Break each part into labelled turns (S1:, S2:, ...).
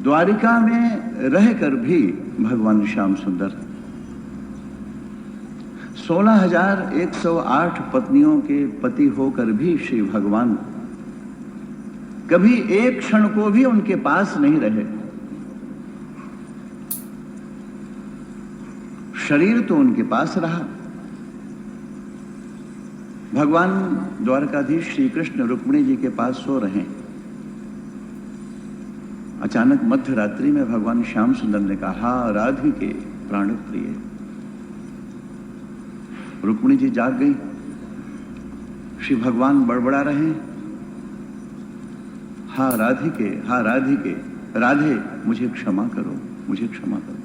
S1: द्वारिका में रहकर भी भगवान श्याम सुंदर 16,108 पत्नियों के पति होकर भी श्री भगवान कभी एक क्षण को भी उनके पास नहीं रहे। शरीर तो उनके पास रहा। भगवान द्वारकाधीश श्री कृष्ण रुक्मिणी जी के पास सो रहे हैं। अचानक मध्य रात्रि में भगवान श्याम सुंदर ने कहा, राधिके प्राण प्रिय। रुक्मिणी जी जाग गई। श्री भगवान बड़बड़ा रहे, हा राधिके, हा राधिके, राधे मुझे क्षमा करो, मुझे क्षमा करो।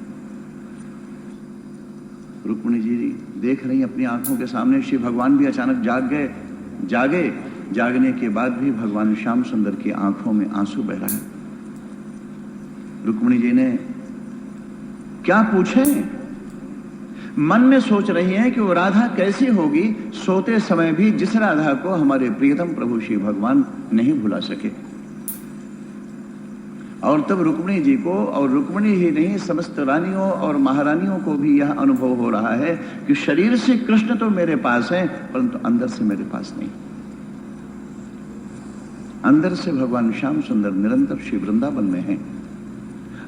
S1: रुक्मिणी जी देख रही अपनी आंखों के सामने श्री भगवान भी अचानक जागे। जागने के बाद भी भगवान श्याम सुंदर की आंखों में आंसू बह रहा है। रुक्मिणी जी ने क्या पूछे, मन में सोच रही हैं कि वो राधा कैसी होगी, सोते समय भी जिस राधा को हमारे प्रियतम प्रभु श्री भगवान नहीं भुला सके। और तब रुक्मिणी जी को, और रुक्मिणी ही नहीं समस्त रानियों और महारानियों को भी यह अनुभव हो रहा है कि शरीर से कृष्ण तो मेरे पास है, परंतु अंदर से मेरे पास नहीं। अंदर से भगवान श्याम सुंदर निरंतर श्री वृंदावन में हैं।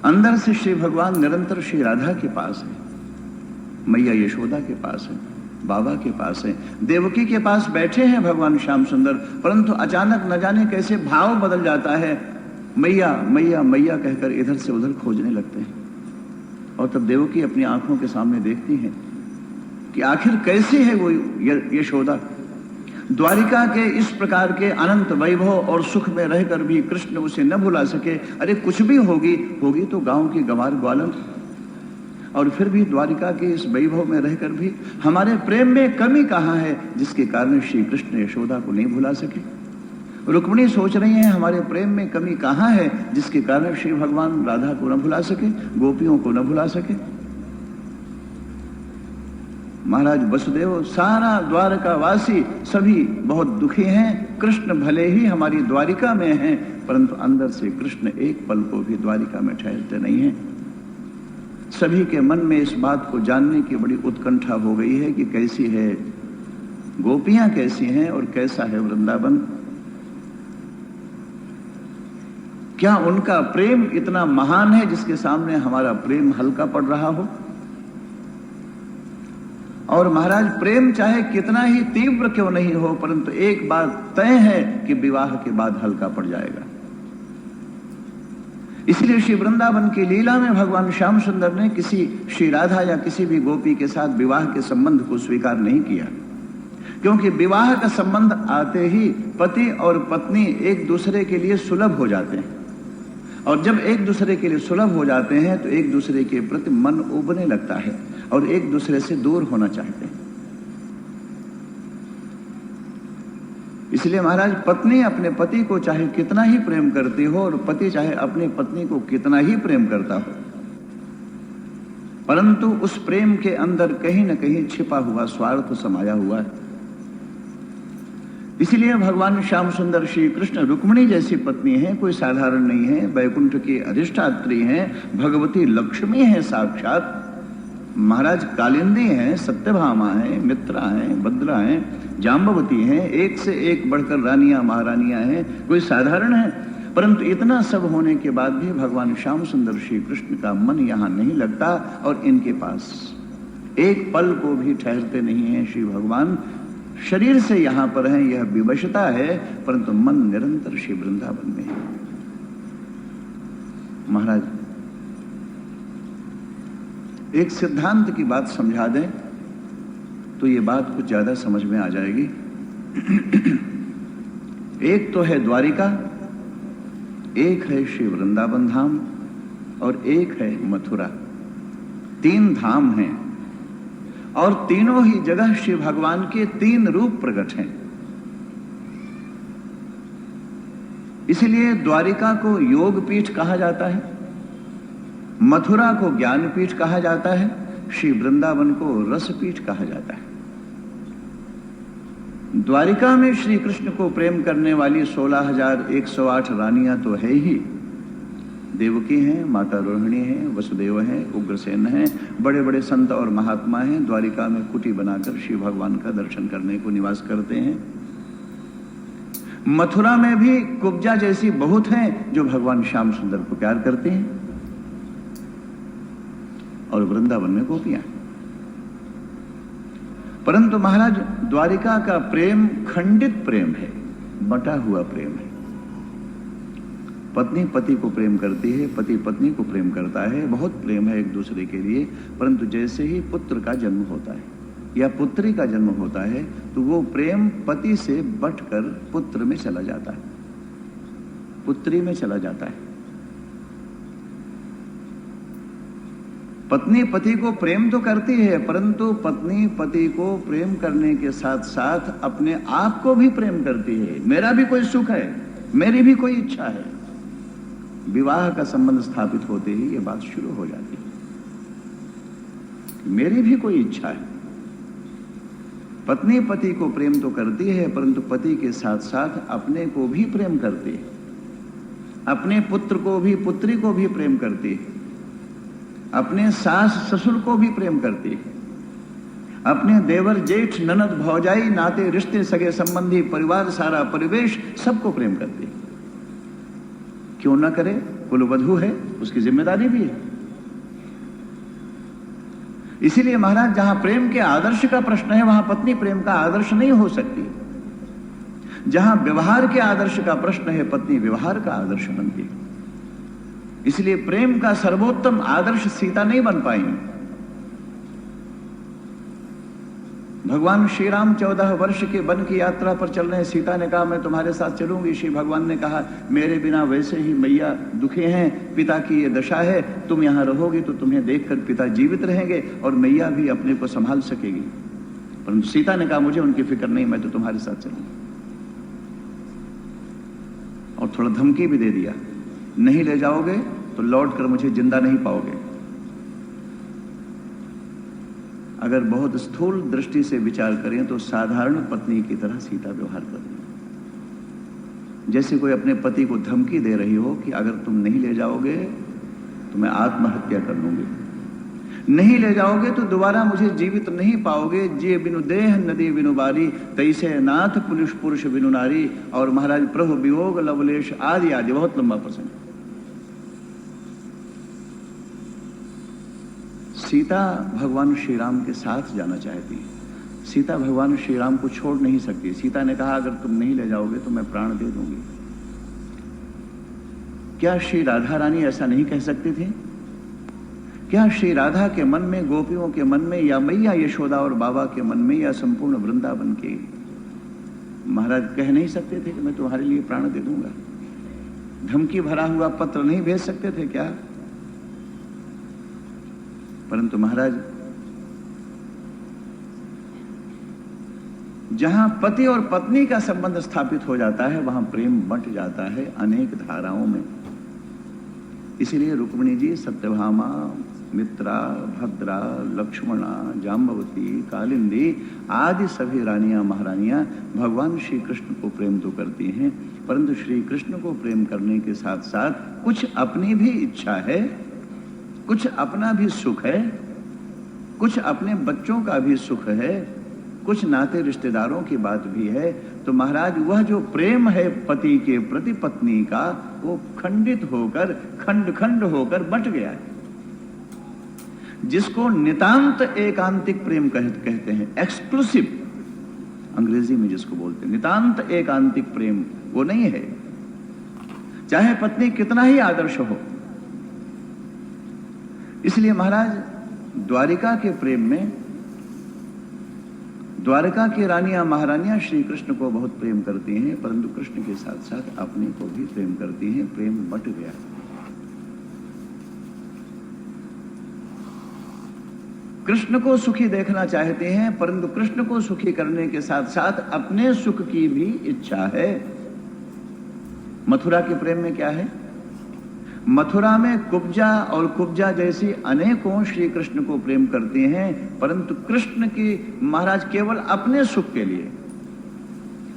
S1: अंदर से श्री भगवान निरंतर श्री राधा के पास है, मैया यशोदा के पास है, बाबा के पास है, देवकी के पास बैठे हैं भगवान श्याम सुंदर। परंतु अचानक न जाने कैसे भाव बदल जाता है, मैया मैया मैया कहकर इधर से उधर खोजने लगते हैं। और तब देवकी अपनी आंखों के सामने देखती हैं कि आखिर कैसे है वो यशोदा। द्वारिका के इस प्रकार के अनंत वैभव और सुख में रहकर भी कृष्ण उसे न भुला सके। अरे कुछ भी होगी तो गांव की गंवार ग्वालन। और फिर भी द्वारिका के इस वैभव में रहकर भी हमारे प्रेम में कमी कहाँ है, जिसके कारण श्री कृष्ण यशोदा को नहीं भुला सके। रुक्मिणी सोच रही हैं हमारे प्रेम में कमी कहाँ है, जिसके कारण श्री भगवान राधा को न भुला सके, गोपियों को न भुला सके। महाराज वसुदेव, सारा द्वारका वासी सभी बहुत दुखी हैं। कृष्ण भले ही हमारी द्वारिका में हैं, परंतु अंदर से कृष्ण एक पल को भी द्वारिका में ठहरते नहीं हैं। सभी के मन में इस बात को जानने की बड़ी उत्कंठा हो गई है कि कैसी है गोपियां, कैसी हैं और कैसा है वृंदावन। क्या उनका प्रेम इतना महान है जिसके सामने हमारा प्रेम हल्का पड़ रहा हो। और महाराज, प्रेम चाहे कितना ही तीव्र क्यों नहीं हो, परंतु एक बात तय है कि विवाह के बाद हल्का पड़ जाएगा। इसलिए श्री वृंदावन की लीला में भगवान श्याम सुंदर ने किसी श्री राधा या किसी भी गोपी के साथ विवाह के संबंध को स्वीकार नहीं किया, क्योंकि विवाह का संबंध आते ही पति और पत्नी एक दूसरे के लिए सुलभ हो जाते हैं। और जब एक दूसरे के लिए सुलभ हो जाते हैं तो एक दूसरे के प्रति मन उबने लगता है और एक दूसरे से दूर होना चाहते हैं। इसलिए महाराज, पत्नी अपने पति को चाहे कितना ही प्रेम करती हो और पति चाहे अपनी पत्नी को कितना ही प्रेम करता हो, परंतु उस प्रेम के अंदर कहीं न कहीं छिपा हुआ स्वार्थ समाया हुआ है। इसलिए भगवान श्याम सुंदर श्री कृष्ण रुक्मिणी जैसी पत्नी है, कोई साधारण नहीं है, वैकुंठ की अधिष्ठात्री हैं, भगवती लक्ष्मी है साक्षात। महाराज कालिंदी हैं, सत्यभामा हैं, मित्रा हैं, भद्रा हैं, जाम्बवती हैं, एक से एक बढ़कर रानियां महारानियां हैं, कोई साधारण है। परंतु इतना सब होने के बाद भी भगवान श्याम सुंदर श्री कृष्ण का मन यहां नहीं लगता और इनके पास एक पल को भी ठहरते नहीं है। श्री भगवान शरीर से यहां पर हैं, यह विवशता है, परंतु मन निरंतर श्री वृंदावन में है। महाराज, एक सिद्धांत की बात समझा दें तो ये बात कुछ ज्यादा समझ में आ जाएगी। एक तो है द्वारिका, एक है श्री वृंदावन धाम और एक है मथुरा। 3 धाम हैं और तीनों ही जगह श्री भगवान के 3 रूप प्रकट हैं। इसलिए द्वारिका को योग पीठ कहा जाता है, मथुरा को ज्ञान पीठ कहा जाता है, श्री वृंदावन को रस पीठ कहा जाता है। द्वारिका में श्री कृष्ण को प्रेम करने वाली 16,108 रानियां तो है ही, देवकी हैं, माता रोहिणी हैं, वसुदेव हैं, उग्रसेन हैं, बड़े बड़े संत और महात्मा हैं, द्वारिका में कुटी बनाकर शिव भगवान का दर्शन करने को निवास करते हैं। मथुरा में भी कुब्जा जैसी बहुत हैं जो भगवान श्याम सुंदर को प्यार करते हैं, और वृंदावन में गोपियां। परंतु महाराज, द्वारिका का प्रेम खंडित प्रेम है, बटा हुआ प्रेम है। पत्नी पति को प्रेम करती है, पति पत्नी को प्रेम करता है, बहुत प्रेम है एक दूसरे के लिए। परंतु जैसे ही पुत्र का जन्म होता है या पुत्री का जन्म होता है तो वो प्रेम पति से बटकर पुत्र में चला जाता है, पुत्री में चला जाता है। पत्नी पति को प्रेम तो करती है, परंतु पत्नी पति को प्रेम करने के साथ साथ अपने आप को भी प्रेम करती है। मेरा भी कोई सुख है, मेरी भी कोई इच्छा है। विवाह का संबंध स्थापित होते ही ये बात शुरू हो जाती है, मेरी भी कोई इच्छा है। पत्नी पति को प्रेम तो करती है, परंतु पति के साथ साथ अपने को भी प्रेम करती है, अपने पुत्र को भी, पुत्री को भी प्रेम करती है, अपने सास ससुर को भी प्रेम करती है, अपने देवर जेठ ननद भौजाई नाते रिश्ते सगे संबंधी परिवार सारा परिवेश सबको प्रेम करती है। क्यों ना करे, कुलवधू है, उसकी जिम्मेदारी भी है। इसीलिए महाराज, जहां प्रेम के आदर्श का प्रश्न है वहां पत्नी प्रेम का आदर्श नहीं हो सकती। जहां व्यवहार के आदर्श का प्रश्न है पत्नी व्यवहार का आदर्श बनती है। इसलिए प्रेम का सर्वोत्तम आदर्श सीता नहीं बन पाई। भगवान श्री राम 14 वर्ष के वन की यात्रा पर चल रहे हैं। सीता ने कहा मैं तुम्हारे साथ चलूंगी। श्री भगवान ने कहा मेरे बिना वैसे ही मैया दुखी हैं, पिता की ये दशा है, तुम यहां रहोगी तो तुम्हें देखकर पिता जीवित रहेंगे और मैया भी अपने को संभाल सकेगी। परंतु सीता ने कहा मुझे उनकी फिक्र नहीं, मैं तो तुम्हारे साथ चलूंगी। और थोड़ा धमकी भी दे दिया, नहीं ले जाओगे तो लौट कर मुझे जिंदा नहीं पाओगे। अगर बहुत स्थूल दृष्टि से विचार करें तो साधारण पत्नी की तरह सीता व्यवहार कर रही है। जैसे कोई अपने पति को धमकी दे रही हो कि अगर तुम नहीं ले जाओगे तो मैं आत्महत्या कर लूंगी, नहीं ले जाओगे तो दोबारा मुझे जीवित नहीं पाओगे। जे बिनु देह नदी बिनु बारी, तैसे नाथ पुरुष बिनु नारी। और महाराज प्रभु वियोग लवलेश आदि आदि, बहुत लंबा प्रसंग। सीता भगवान श्री राम के साथ जाना चाहती है। सीता भगवान श्री राम को छोड़ नहीं सकती। सीता ने कहा अगर तुम नहीं ले जाओगे तो मैं प्राण दे दूंगी। क्या श्री राधा रानी ऐसा नहीं कह सकती थी? क्या श्री राधा के मन में, गोपियों के मन में, या मैया यशोदा और बाबा के मन में, या संपूर्ण वृंदावन के महाराज कह नहीं सकते थे कि मैं तुम्हारे लिए प्राण दे दूंगा? धमकी भरा हुआ पत्र नहीं भेज सकते थे क्या? परंतु महाराज, जहां पति और पत्नी का संबंध स्थापित हो जाता है वहां प्रेम बंट जाता है अनेक धाराओं में। इसलिए रुक्मिणी जी, सत्यभामा, मित्रा, भद्रा, लक्ष्मणा, जाम्बवती, कालिंदी आदि सभी रानियां महारानियां भगवान श्री कृष्ण को प्रेम तो करती हैं, परंतु श्री कृष्ण को प्रेम करने के साथ साथ कुछ अपनी भी इच्छा है, कुछ अपना भी सुख है, कुछ अपने बच्चों का भी सुख है, कुछ नाते रिश्तेदारों की बात भी है। तो महाराज, वह जो प्रेम है पति के प्रति पत्नी का, वो खंडित होकर, खंड खंड होकर बंट गया है। जिसको नितांत एकांतिक प्रेम कहते हैं, एक्सक्लूसिव अंग्रेजी में जिसको बोलते हैं, नितांत एकांतिक प्रेम वो नहीं है, चाहे पत्नी कितना ही आदर्श हो। इसलिए महाराज, द्वारिका के प्रेम में द्वारिका की रानियां महारानियां श्री कृष्ण को बहुत प्रेम करती हैं, परंतु कृष्ण के साथ साथ अपने को भी प्रेम करती हैं। प्रेम बंट गया। कृष्ण को सुखी देखना चाहते हैं, परंतु कृष्ण को सुखी करने के साथ साथ अपने सुख की भी इच्छा है। मथुरा के प्रेम में क्या है? मथुरा में कुब्जा और कुब्जा जैसी अनेकों श्री कृष्ण को प्रेम करते हैं, परंतु कृष्ण की महाराज केवल अपने सुख के लिए।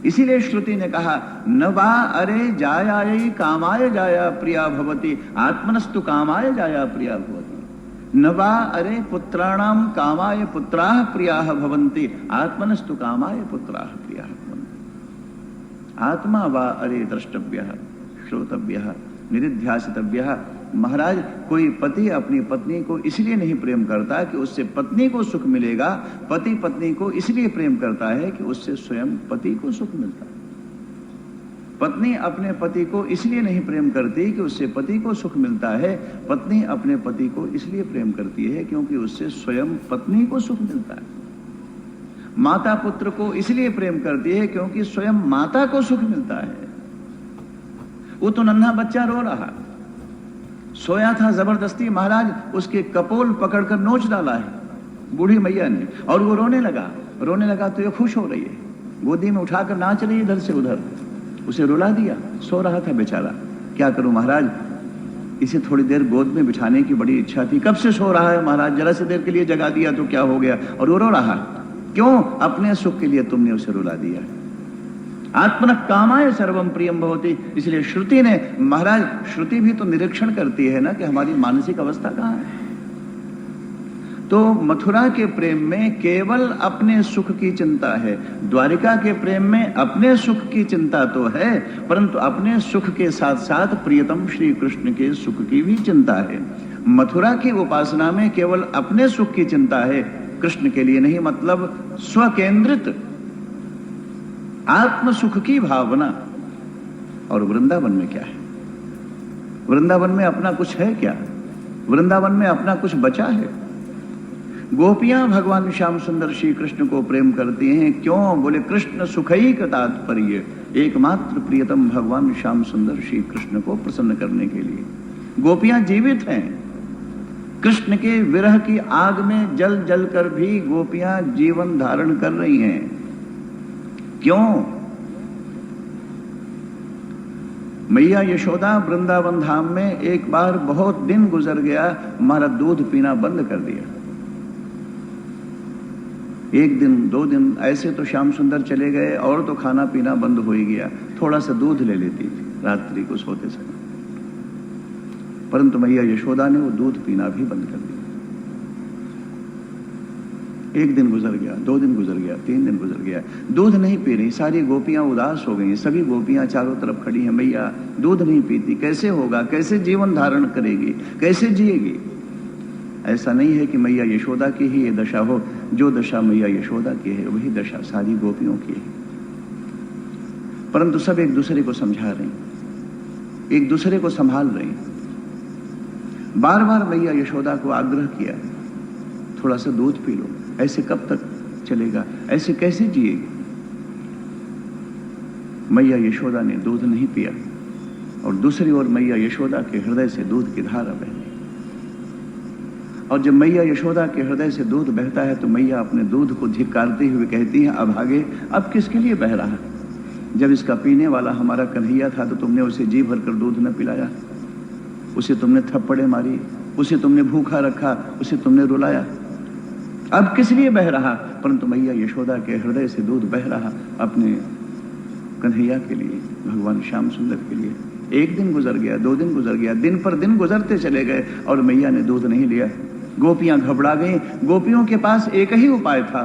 S1: इसीलिए श्रुति ने कहा न वा अरे जायायै कामाय जाया प्रिया भवति आत्मनस्तु कामाय जाया प्रिया भवति। न वा अरे पुत्राणाम कामाय पुत्राः प्रियाः भवन्ति आत्मनस्तु कामाय पुत्राः प्रियाः भवन्ति। आत्मा वा अरे द्रष्टव्यः श्रोतव्यः निरिध्यासितव्यः। महाराज, कोई पति अपनी पत्नी को इसलिए नहीं प्रेम करता कि उससे पत्नी को सुख मिलेगा, पति पत्नी को इसलिए प्रेम करता है कि उससे स्वयं पति को सुख मिलता है। पत्नी अपने पति को इसलिए नहीं प्रेम करती कि उससे पति को सुख मिलता है, पत्नी अपने पति को इसलिए प्रेम करती है क्योंकि उससे स्वयं पत्नी को सुख मिलता है। माता पुत्र को इसलिए प्रेम करती है क्योंकि स्वयं माता को सुख मिलता है। वो तो नन्हा बच्चा रो रहा, सोया था जबरदस्ती, महाराज उसके कपोल पकड़कर नोच डाला है बूढ़ी मैया ने, और वो रोने लगा तो ये खुश हो रही है, गोदी में उठाकर नाच रही इधर से उधर, उसे रुला दिया। सो रहा था बेचारा। क्या करूं महाराज, इसे थोड़ी देर गोद में बिठाने की बड़ी इच्छा थी। कब से सो रहा है महाराज, जरा सी देर के लिए जगा दिया तो क्या हो गया, और वो रो रहा। क्यों? अपने सुख के लिए तुमने उसे रुला दिया। आत्मन कामाय सर्वम प्रियम भवति। इसलिए श्रुति ने, महाराज श्रुति भी तो निरीक्षण करती है ना कि हमारी मानसिक अवस्था कहां है। तो मथुरा के प्रेम में केवल अपने सुख की चिंता है, द्वारिका के प्रेम में अपने सुख की चिंता तो है, परंतु अपने सुख के साथ साथ प्रियतम श्री कृष्ण के सुख की भी चिंता है। मथुरा की उपासना में केवल अपने सुख की चिंता है, कृष्ण के लिए नहीं, मतलब स्वकेंद्रित आत्म सुख की भावना। और वृंदावन में क्या है? वृंदावन में अपना कुछ है क्या? वृंदावन में अपना कुछ बचा है? गोपियां भगवान श्याम सुंदर श्री कृष्ण को प्रेम करती हैं। क्यों? बोले कृष्ण सुखैक तात्पर्य, एकमात्र प्रियतम भगवान श्याम सुंदर श्री कृष्ण को प्रसन्न करने के लिए गोपियां जीवित हैं। कृष्ण के विरह की आग में जल जल कर भी गोपियां जीवन धारण कर रही हैं। क्यों? मैया यशोदा वृंदावन धाम में एक बार बहुत दिन गुजर गया, हमारा दूध पीना बंद कर दिया। एक दिन दो दिन ऐसे तो श्याम सुंदर चले गए और तो खाना पीना बंद हो ही गया, थोड़ा सा दूध ले लेती थी रात्रि को सोते समय, परंतु मैया यशोदा ने वो दूध पीना भी बंद कर दिया। एक दिन गुजर गया, दो दिन गुजर गया, तीन दिन गुजर गया, दूध नहीं पी रही। सारी गोपियां उदास हो गई, सभी गोपियां चारों तरफ खड़ी हैं, मैया दूध नहीं पीती, कैसे होगा, कैसे जीवन धारण करेगी, कैसे जिएगी। ऐसा नहीं है कि मैया यशोदा की ही ये दशा हो, जो दशा मैया यशोदा की है वही दशा सारी गोपियों की है। परंतु सब एक दूसरे को समझा रहे, एक दूसरे को संभाल रहे। बार बार मैया यशोदा को आग्रह किया, थोड़ा सा दूध पी लो, ऐसे कब तक चलेगा, ऐसे कैसे जिएगी। मैया यशोदा ने दूध नहीं पिया, और दूसरी ओर मैया यशोदा के हृदय से दूध की धारा बहती। और जब मैया यशोदा के हृदय से दूध बहता है तो मैया अपने दूध को धिक्कारते हुए कहती है, अब आगे अब किसके लिए बह रहा है? जब इसका पीने वाला हमारा कन्हैया था तो तुमने उसे जी भर कर दूध न पिलाया, उसे तुमने थप्पड़े मारी, उसे तुमने भूखा रखा, उसे तुमने रुलाया। अब किस लिए बह रहा? परंतु मैया यशोदा के हृदय से दूध बह रहा अपने कन्हैया के लिए, भगवान श्याम सुंदर के लिए। एक दिन गुजर गया, दो दिन गुजर गया, दिन पर दिन गुजरते चले गए और मैया ने दूध नहीं लिया। गोपियां घबरा गईं। गोपियों के पास एक ही उपाय था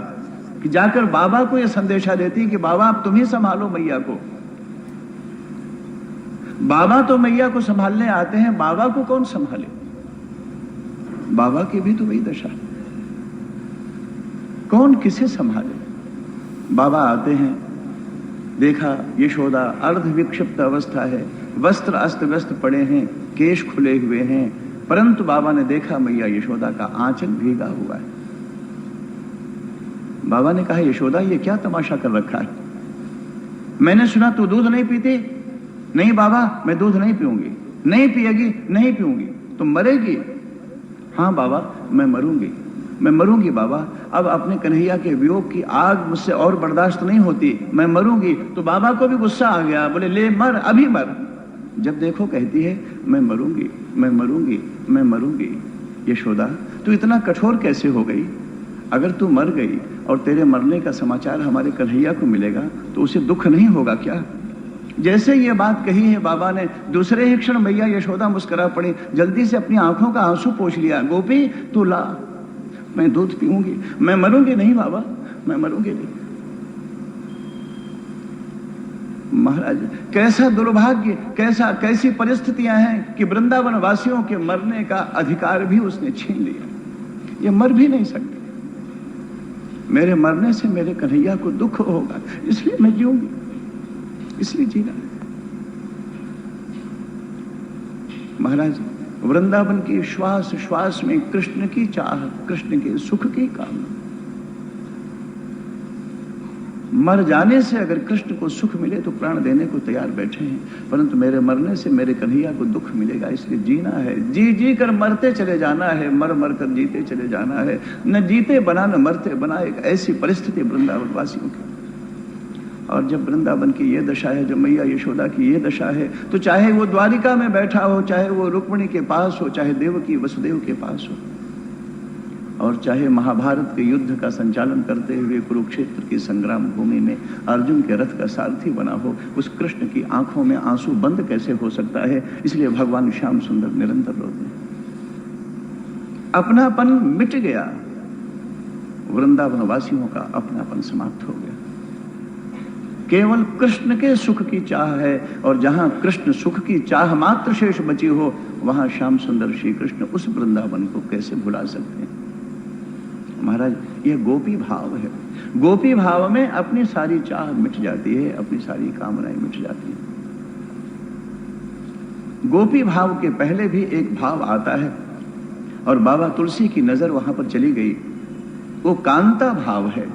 S1: कि जाकर बाबा को यह संदेशा देती कि बाबा अब तुम ही संभालो मैया को। बाबा तो मैया को संभालने आते हैं, बाबा को कौन संभाले? बाबा की भी तो वही दशा, कौन किसे संभाले? बाबा आते हैं, देखा यशोदा अर्ध विक्षिप्त अवस्था है, वस्त्र अस्त व्यस्त पड़े हैं, केश खुले हुए हैं, परंतु बाबा ने देखा मैया यशोदा का आंचल भीगा हुआ है। बाबा ने कहा, यशोदा ये क्या तमाशा कर रखा है? मैंने सुना तू दूध नहीं पीती। नहीं बाबा, मैं दूध नहीं पीऊंगी। नहीं पिएगी? नहीं पीऊंगी। तुम मरेगी? हाँ बाबा, मैं मरूंगी, मैं मरूंगी बाबा। अब अपने कन्हैया के वियोग की आग मुझसे और बर्दाश्त नहीं होती, मैं मरूंगी। तो बाबा को भी गुस्सा आ गया, बोले ले मर, अभी मर। जब देखो कहती है मैं मरूंगी, मैं मरूंगी, मैं मरूंगी। यशोदा तू इतना कठोर कैसे हो गई? अगर तू मर गई और तेरे मरने का समाचार हमारे कन्हैया को मिलेगा तो उसे दुख नहीं होगा क्या? जैसे ये बात कही है बाबा ने, दूसरे ही क्षण मैया यशोदा मुस्कुरा पड़ी, जल्दी से अपनी आंखों का आंसू पोंछ लिया। गोपी तू ला, मैं दूध पीऊंगी, मैं मरूंगी नहीं बाबा, मैं मरूंगी नहीं। महाराज कैसा दुर्भाग्य, कैसी परिस्थितियां हैं कि वृंदावन वासियों के मरने का अधिकार भी उसने छीन लिया। ये मर भी नहीं सकते। मेरे मरने से मेरे कन्हैया को दुख होगा, इसलिए मैं जीऊंगी, इसलिए जीना। महाराज वृंदावन की श्वास श्वास में कृष्ण की चाह, कृष्ण के सुख की कामना। मर जाने से अगर कृष्ण को सुख मिले तो प्राण देने को तैयार बैठे हैं, परंतु मेरे मरने से मेरे कन्हैया को दुख मिलेगा, इसलिए जीना है। जी जी कर मरते चले जाना है, मर मर कर जीते चले जाना है। न जीते बना न मरते बना, एक ऐसी परिस्थिति वृंदावन वासियों की। और जब वृंदावन की ये दशा है, जो मैया यशोदा की ये दशा है, तो चाहे वो द्वारिका में बैठा हो, चाहे वो रुक्मिणी के पास हो, चाहे देवकी वसुदेव के पास हो, और चाहे महाभारत के युद्ध का संचालन करते हुए कुरुक्षेत्र की संग्राम भूमि में अर्जुन के रथ का सारथी बना हो, उस कृष्ण की आंखों में आंसू बंद कैसे हो सकता है? इसलिए भगवान श्याम सुंदर निरंतर रोते हैं। अपनापन मिट गया, वृंदावन वासियों का अपनापन समाप्त हो गया। केवल कृष्ण के सुख की चाह है, और जहां कृष्ण सुख की चाह मात्र शेष बची हो, वहां श्याम सुंदर श्री कृष्ण उस वृंदावन को कैसे भुला सकते हैं? महाराज यह गोपी भाव है। गोपी भाव में अपनी सारी चाह मिट जाती है, अपनी सारी कामनाएं मिट जाती हैं। गोपी भाव के पहले भी एक भाव आता है, और बाबा तुलसी की नजर वहां पर चली गई, वो कांता भाव है।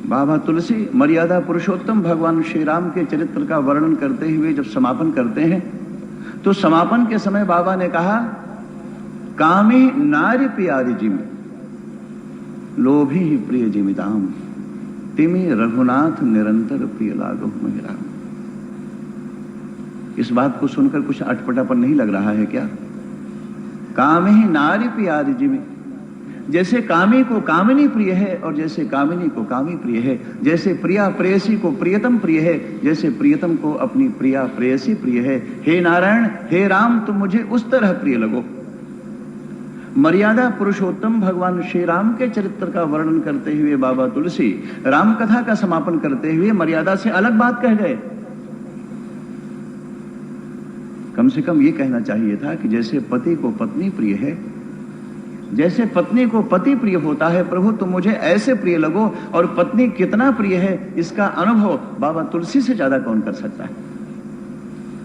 S1: बाबा तुलसी मर्यादा पुरुषोत्तम भगवान श्री राम के चरित्र का वर्णन करते हुए जब समापन करते हैं, तो समापन के समय बाबा ने कहा, कामी नारी प्यारी जिमि, लोभी ही प्रिय जिमिदाम, तिमि रघुनाथ निरंतर प्रिय लागो मेरा। इस बात को सुनकर कुछ अटपटापन नहीं लग रहा है क्या? कामी नारी प्यारी जिमि, जैसे कामी को कामिनी प्रिय है, और जैसे कामिनी को कामी प्रिय है, जैसे प्रिया प्रेयसी को प्रियतम प्रिय है, जैसे प्रियतम को अपनी प्रिया प्रेयसी प्रिय है। हे नारायण, हे राम, तुम मुझे उस तरह प्रिय लगो। मर्यादा पुरुषोत्तम भगवान श्री राम के चरित्र का वर्णन करते हुए बाबा तुलसी राम कथा का समापन करते हुए मर्यादा से अलग बात कह गए। कम से कम ये कहना चाहिए था कि जैसे पति को पत्नी प्रिय है, जैसे पत्नी को पति प्रिय होता है, प्रभु तुम मुझे ऐसे प्रिय लगो। और पत्नी कितना प्रिय है, इसका अनुभव बाबा तुलसी से ज्यादा कौन कर सकता है?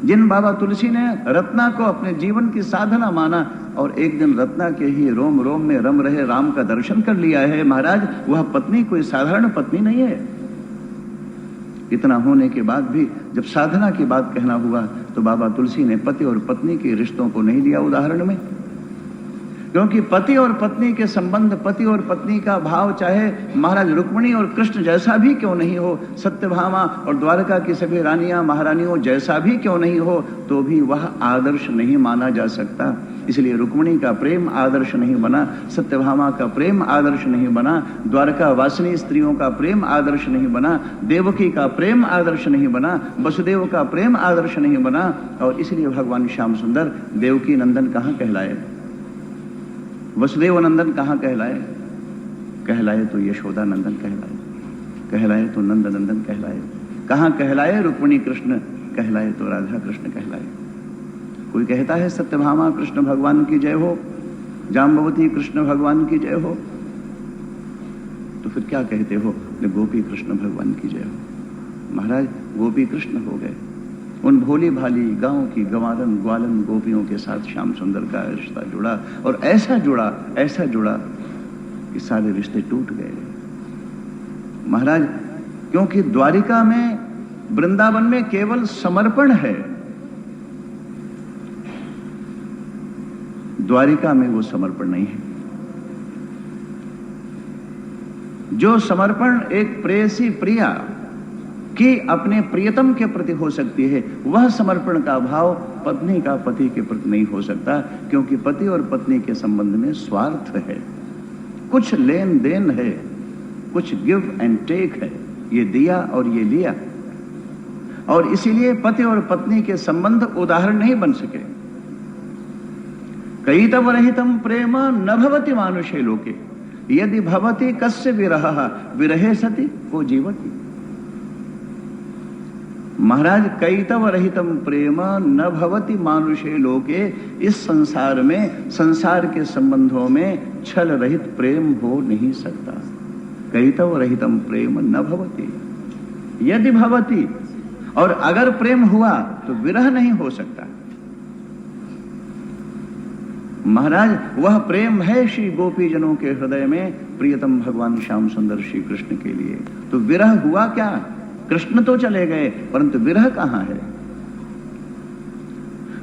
S1: जिन बाबा तुलसी ने रत्ना को अपने जीवन की साधना माना, और एक दिन रत्ना के ही रोम रोम में रम रहे राम का दर्शन कर लिया है, महाराज वह पत्नी कोई साधारण पत्नी नहीं है। इतना होने के बाद भी जब साधना की बात कहना हुआ, तो बाबा तुलसी ने पति और पत्नी के रिश्तों को नहीं लिया उदाहरण में, क्योंकि पति और पत्नी के संबंध, पति और पत्नी का भाव चाहे महाराज रुक्मिणी और कृष्ण जैसा भी क्यों नहीं हो, सत्यभामा और द्वारका की सभी रानियां महारानियों जैसा भी क्यों नहीं हो, तो भी वह आदर्श नहीं माना जा सकता। इसलिए रुक्मिणी का प्रेम आदर्श नहीं बना, सत्यभामा का प्रेम आदर्श नहीं बना, द्वारका वासिनी स्त्रियों का प्रेम आदर्श नहीं बना, देवकी का प्रेम आदर्श नहीं बना, वसुदेव का प्रेम आदर्श नहीं बना। और इसलिए भगवान श्याम सुंदर देवकी नंदन कहां कहलाए, वसुदेव नंदन कहां कहलाए? कहलाए तो यशोदा नंदन कहलाए, कहलाए तो नंद नंदन कहलाए। कहां कहलाए? रुक्मिणी कृष्ण कहलाए तो राधा कृष्ण कहलाए। कोई कहता है सत्यभामा कृष्ण भगवान की जय हो, जाम्बवती कृष्ण भगवान की जय हो, तो फिर क्या कहते हो? गोपी कृष्ण भगवान की जय हो। महाराज गोपी कृष्ण हो गए। उन भोली भाली गांव की गंवारन ग्वालन गोपियों के साथ श्याम सुंदर का रिश्ता जुड़ा, और ऐसा जुड़ा कि सारे रिश्ते टूट गए महाराज। क्योंकि द्वारिका में, वृंदावन में केवल समर्पण है, द्वारिका में वो समर्पण नहीं है। जो समर्पण एक प्रेयसी प्रिया कि अपने प्रियतम के प्रति हो सकती है, वह समर्पण का भाव पत्नी का पति के प्रति नहीं हो सकता, क्योंकि पति और पत्नी के संबंध में स्वार्थ है। कुछ लेन देन है, कुछ गिव एंड टेक है, ये दिया और ये लिया। और इसीलिए पति और पत्नी के संबंध उदाहरण नहीं बन सके। कयितव रहितम प्रेम न भवति मानुषे लोके, यदि भवति कस्य विरहः विरहे सति को जीवति। महाराज, कयितव रहितम प्रेम न भवति मानुषे लोके, इस संसार में, संसार के संबंधों में छल रहित प्रेम हो नहीं सकता। कयितव रहितम प्रेम न भवति, यदि भवति, और अगर प्रेम हुआ तो विरह नहीं हो सकता। महाराज, वह प्रेम है श्री गोपी जनों के हृदय में प्रियतम भगवान श्याम सुंदर श्री कृष्ण के लिए। तो विरह हुआ क्या? कृष्ण तो चले गए, परंतु विरह कहां है?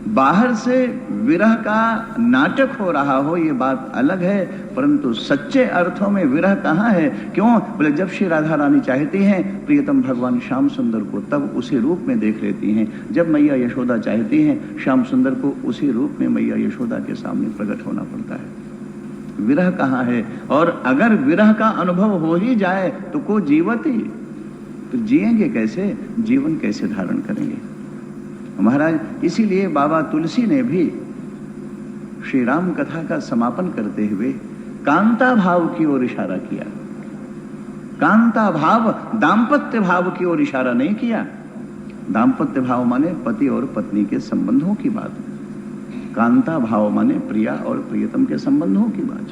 S1: बाहर से विरह का नाटक हो रहा हो ये बात अलग है, परंतु सच्चे अर्थों में विरह कहां है? क्यों? बोले जब श्री राधा रानी चाहती हैं प्रियतम भगवान श्याम सुंदर को, तब उसी रूप में देख लेती हैं। जब मैया यशोदा चाहती हैं श्याम सुंदर को, उसी रूप में मैया यशोदा के सामने प्रकट होना पड़ता है। विरह कहां है? और अगर विरह का अनुभव हो ही जाए तो को जीवती, तो जिएंगे कैसे, जीवन कैसे धारण करेंगे? महाराज, इसीलिए बाबा तुलसी ने भी श्री राम कथा का समापन करते हुए कांता भाव की ओर इशारा किया। कांता भाव दाम्पत्य भाव की ओर इशारा नहीं किया। दाम्पत्य भाव माने पति और पत्नी के संबंधों की बात, कांता भाव माने प्रिया और प्रियतम के संबंधों की बात।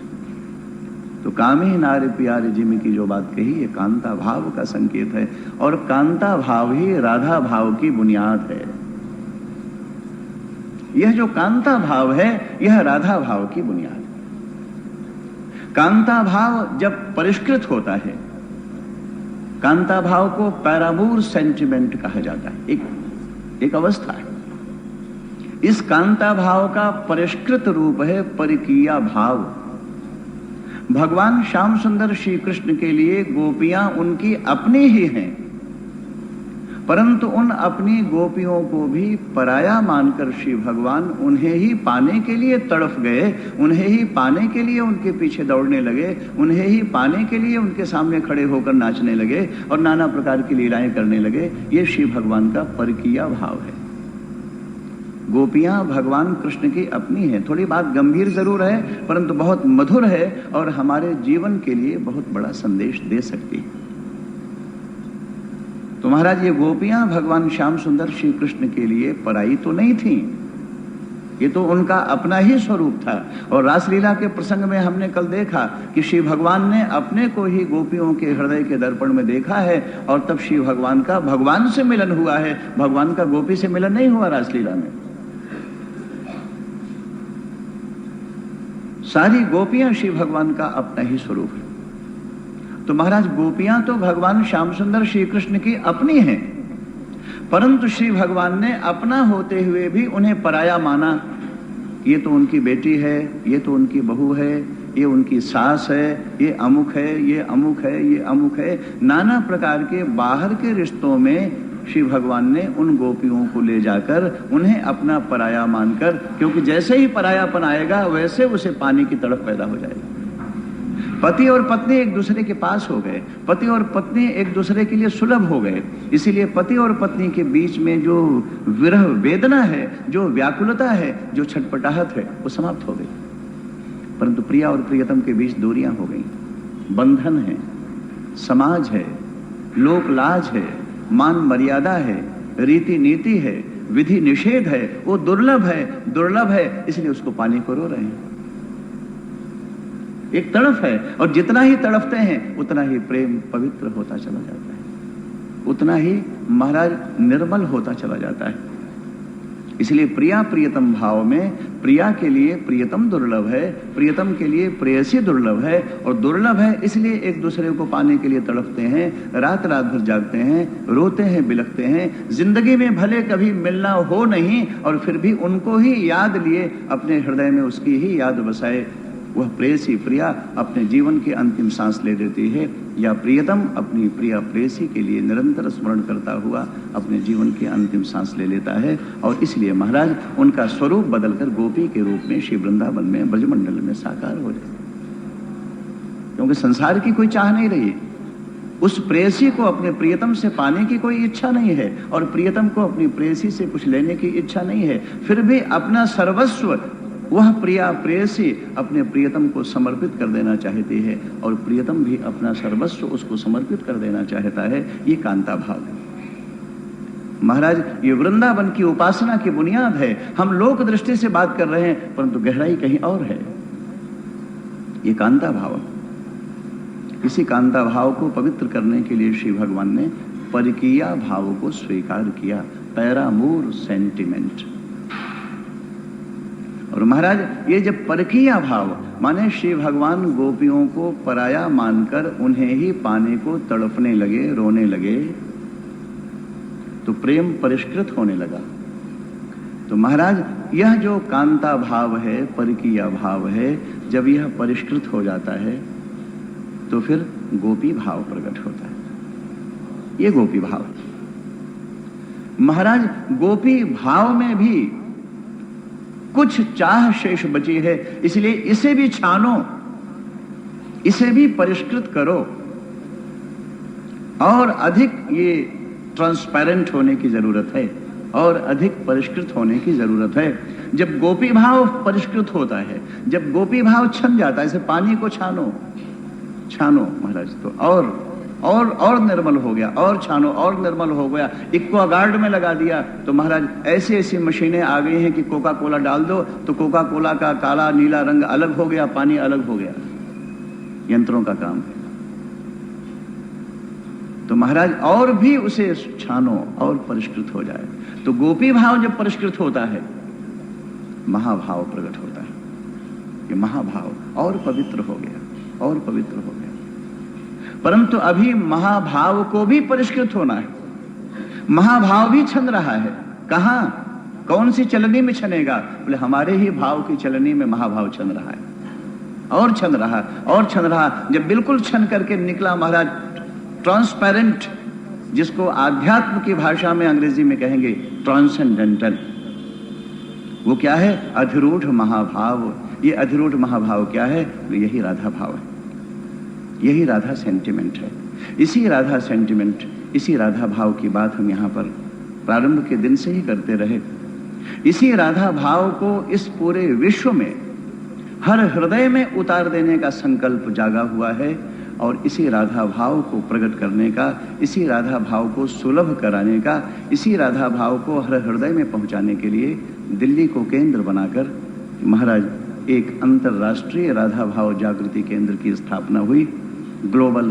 S1: तो कामी नारी प्यारे जिमी की जो बात कही, ये कांता भाव का संकेत है, और कांता भाव ही राधा भाव की बुनियाद है। यह जो कांता भाव है, यह राधा भाव की बुनियाद है। कांता भाव जब परिष्कृत होता है, कांता भाव को पैरामूर सेंटिमेंट कहा जाता है, एक अवस्था है। इस कांता भाव का परिष्कृत रूप है परिकीया भाव। भगवान श्याम सुंदर श्री कृष्ण के लिए गोपियां उनकी अपनी ही हैं, परंतु उन अपनी गोपियों को भी पराया मानकर श्री भगवान उन्हें ही पाने के लिए तड़फ गए, उन्हें ही पाने के लिए उनके पीछे दौड़ने लगे, उन्हें ही पाने के लिए उनके सामने खड़े होकर नाचने लगे और नाना प्रकार की लीलाएं करने लगे। ये श्री भगवान का परकीया भाव है। गोपियां भगवान कृष्ण की अपनी हैं। थोड़ी बात गंभीर जरूर है, परंतु बहुत मधुर है और हमारे जीवन के लिए बहुत बड़ा संदेश दे सकती है। तो महाराज, ये गोपियां भगवान श्याम सुंदर श्री कृष्ण के लिए पराई तो नहीं थी, ये तो उनका अपना ही स्वरूप था। और रासलीला के प्रसंग में हमने कल देखा कि श्री भगवान ने अपने को ही गोपियों के हृदय के दर्पण में देखा है, और तब श्री भगवान का भगवान से मिलन हुआ है, भगवान का गोपी से मिलन नहीं हुआ। रासलीला में सारी गोपियां श्री भगवान का अपना ही स्वरूप है। तो महाराज, गोपियां तो भगवान श्याम सुंदर श्री कृष्ण की अपनी हैं, परंतु श्री भगवान ने अपना होते हुए भी उन्हें पराया माना। ये तो उनकी बेटी है, ये तो उनकी बहू है, ये उनकी सास है, ये अमुक है, ये अमुक है, ये अमुक है। नाना प्रकार के बाहर के रिश्तों में श्री भगवान ने उन गोपियों को ले जाकर उन्हें अपना पराया मानकर, क्योंकि जैसे ही परायापन आएगा वैसे उसे पानी की तड़प पैदा हो जाएगी। पति और पत्नी एक दूसरे के पास हो गए, पति और पत्नी एक दूसरे के लिए सुलभ हो गए, इसीलिए पति और पत्नी के बीच में जो विरह वेदना है, जो व्याकुलता है, जो छटपटाहट है, वो समाप्त हो गई। परंतु प्रिया और प्रियतम के बीच दूरियां हो गई, बंधन है, समाज है, लोक लाज है, मान मर्यादा है, रीति नीति है, विधि निषेध है, वो दुर्लभ है, इसलिए उसको पाने को रो रहे हैं। एक तड़फ है, और जितना ही तड़फते हैं उतना ही प्रेम पवित्र होता चला जाता है, उतना ही महाराज निर्मल होता चला जाता है। इसलिए प्रिया प्रियतम भाव में प्रिया के लिए प्रियतम दुर्लभ है, प्रियतम के लिए प्रेयसी दुर्लभ है, और दुर्लभ है इसलिए एक दूसरे को पाने के लिए तड़पते हैं, रात रात भर जागते हैं, रोते हैं, बिलखते हैं। जिंदगी में भले कभी मिलना हो नहीं, और फिर भी उनको ही याद लिए अपने हृदय में उसकी ही याद बसाए। वह प्रेयसी प्रिया अपने जीवन की अंतिम सांस ले लेती है, या प्रियतम अपनी प्रिया प्रेयसी के लिए निरंतर स्मरण करता हुआ अपने जीवन की अंतिम सांस ले लेता है। और इसलिए महाराज उनका स्वरूप बदलकर गोपी के रूप में श्री वृंदावन में ब्रजमंडल में साकार हो जाए। क्योंकि संसार की कोई चाह नहीं रही, उस प्रेयसी को अपने प्रियतम से पाने की कोई इच्छा नहीं है और प्रियतम को अपनी प्रेयसी से कुछ लेने की इच्छा नहीं है। फिर भी अपना सर्वस्व वह प्रिया प्रेयसी अपने प्रियतम को समर्पित कर देना चाहती है और प्रियतम भी अपना सर्वस्व उसको समर्पित कर देना चाहता है। ये कांता भाव है महाराज। ये वृंदावन की उपासना की बुनियाद है। हम लोक दृष्टि से बात कर रहे हैं परंतु गहराई कहीं और है। ये कांता भाव, इसी कांता भाव को पवित्र करने के लिए श्री भगवान ने परकीया भाव को स्वीकार किया, पैरामूर सेंटिमेंट। और महाराज ये जब परकीया भाव माने श्री भगवान गोपियों को पराया मानकर उन्हें ही पाने को तड़पने लगे, रोने लगे, तो प्रेम परिष्कृत होने लगा। तो महाराज यह जो कांता भाव है, परकीया भाव है, जब यह परिष्कृत हो जाता है तो फिर गोपी भाव प्रकट होता है। ये गोपी भाव है महाराज। गोपी भाव में भी कुछ चाह शेष बची है, इसलिए इसे भी छानो, इसे भी परिष्कृत करो और अधिक ये ट्रांसपेरेंट होने की जरूरत है और अधिक परिष्कृत होने की जरूरत है। जब गोपी भाव परिष्कृत होता है, जब गोपी भाव छन जाता है, इसे पानी को छानो छानो महाराज, तो और निर्मल हो गया, और छानो और निर्मल हो गया। एक्वागार्ड में लगा दिया तो महाराज ऐसी ऐसी मशीनें आ गई हैं कि कोका कोला डाल दो तो कोका कोला का काला नीला रंग अलग हो गया, पानी अलग हो गया। यंत्रों का काम है। तो महाराज और भी उसे छानो और परिष्कृत हो जाए। तो गोपी भाव जब परिष्कृत होता है, महाभाव प्रकट होता है। ये महाभाव और पवित्र हो गया, और पवित्र हो गया। परंतु अभी महाभाव को भी परिष्कृत होना है। महाभाव भी छन रहा है। कहां, कौन सी चलनी में छनेगा? बोले हमारे ही भाव की चलनी में महाभाव छन रहा है, और छन रहा और छन रहा। जब बिल्कुल छन करके निकला महाराज ट्रांसपेरेंट, जिसको आध्यात्म की भाषा में अंग्रेजी में कहेंगे ट्रांसेंडेंटल, वो क्या है? अधिरूढ़ महाभाव। ये अधिरूढ़ महाभाव क्या है? यही राधा भाव है, यही राधा सेंटिमेंट है। इसी राधा सेंटिमेंट, इसी राधा भाव की बात हम यहाँ पर प्रारंभ के दिन से ही करते रहे। इसी राधा भाव को इस पूरे विश्व में हर हृदय में उतार देने का संकल्प जागा हुआ है और इसी राधा भाव को प्रकट करने का, इसी राधा भाव को सुलभ कराने का, इसी राधा भाव को हर हृदय में पहुंचाने के लिए दिल्ली को केंद्र बनाकर महाराज एक अंतर्राष्ट्रीय राधा भाव जागृति केंद्र की स्थापना हुई। ग्लोबल